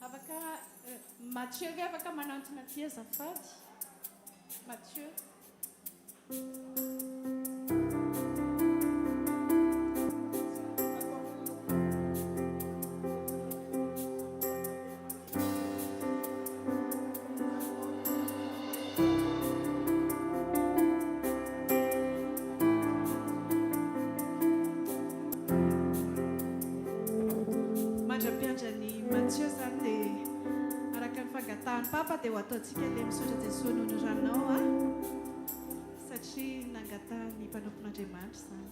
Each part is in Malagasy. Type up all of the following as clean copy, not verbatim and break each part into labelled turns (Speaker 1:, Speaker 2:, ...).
Speaker 1: Afaka Mathieu ve afaka manantona ty azafady. Mathieu.
Speaker 2: Mandrapiandrany Mathieu zany dia araka ny fangatahany papa dia ho ataontsika ilay misaotra Jesosy noho ny ranao satria nangatahany mpanompon'Andriamanitra zany.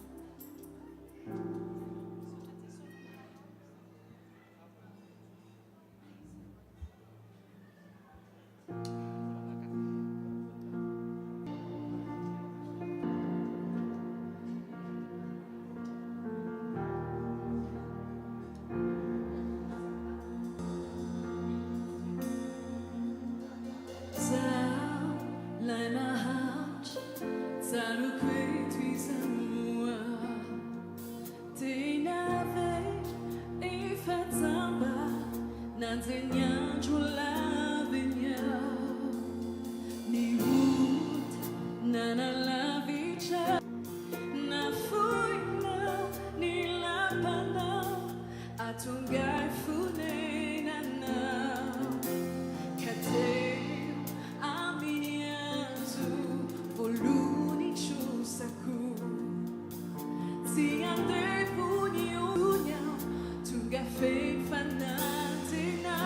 Speaker 3: Tunga faith fanantina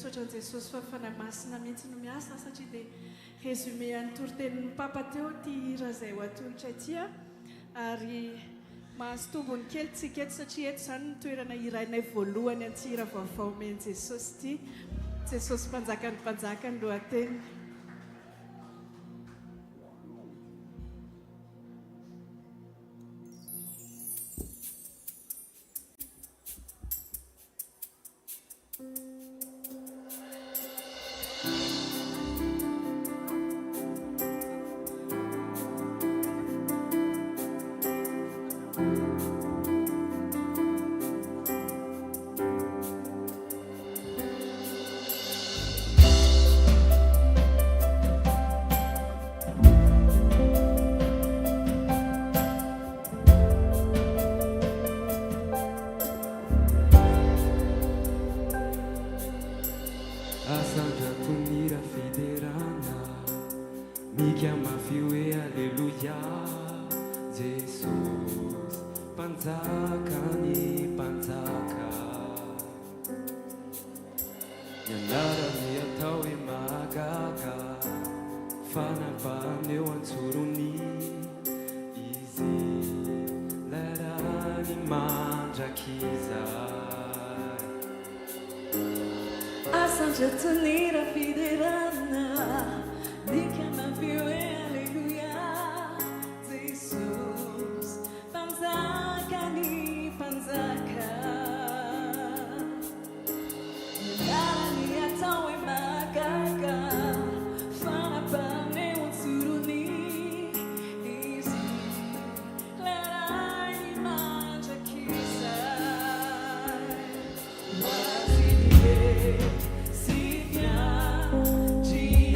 Speaker 2: misaotra an Jesosy fa fanahy masina mihitsy no miasa satria dia résumé an'ny toritenin'ny papa teo ty raha izay ho atolotra itya ary mahazo tombony kely tsika eto satria eto izany ny toerana irainay voalohany antsira vaovao meny Jesosy ty Jesosy mpanjakany mpanjaka ny lohateny.
Speaker 3: Jatonira fiderana, mi chiama più alleluia, Jesus, panzaka ni panzaka, nani atawe magaga, fana pane unsuruni, easy, lerai mangia chisa, wasi di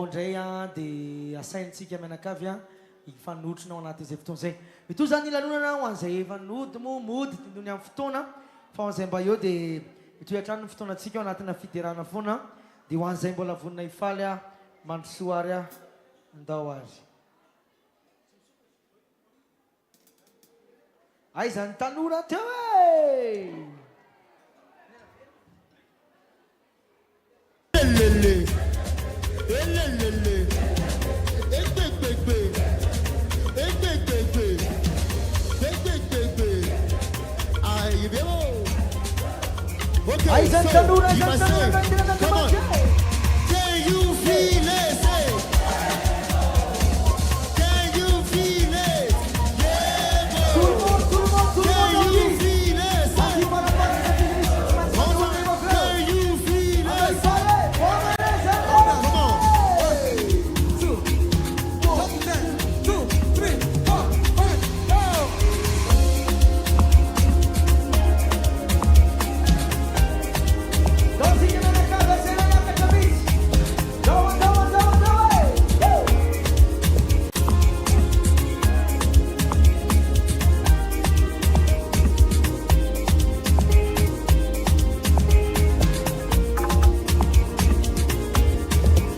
Speaker 4: indray dia asaintsika mianakavy ifanotrona ao anatin'izay fotoana zay. Mito zany lanonana ho an'izay efa nody mo mody tindony amin'ny fotoana fa ho an'izay mba eo dia mitoy hatrano ny fotoanantsika ao anatina fiderana foana dia ho an'izay mbola vonina ifaly mandrosoary ndao azy. Aizany tanora teo e! Aizany tanora, aizany tanora,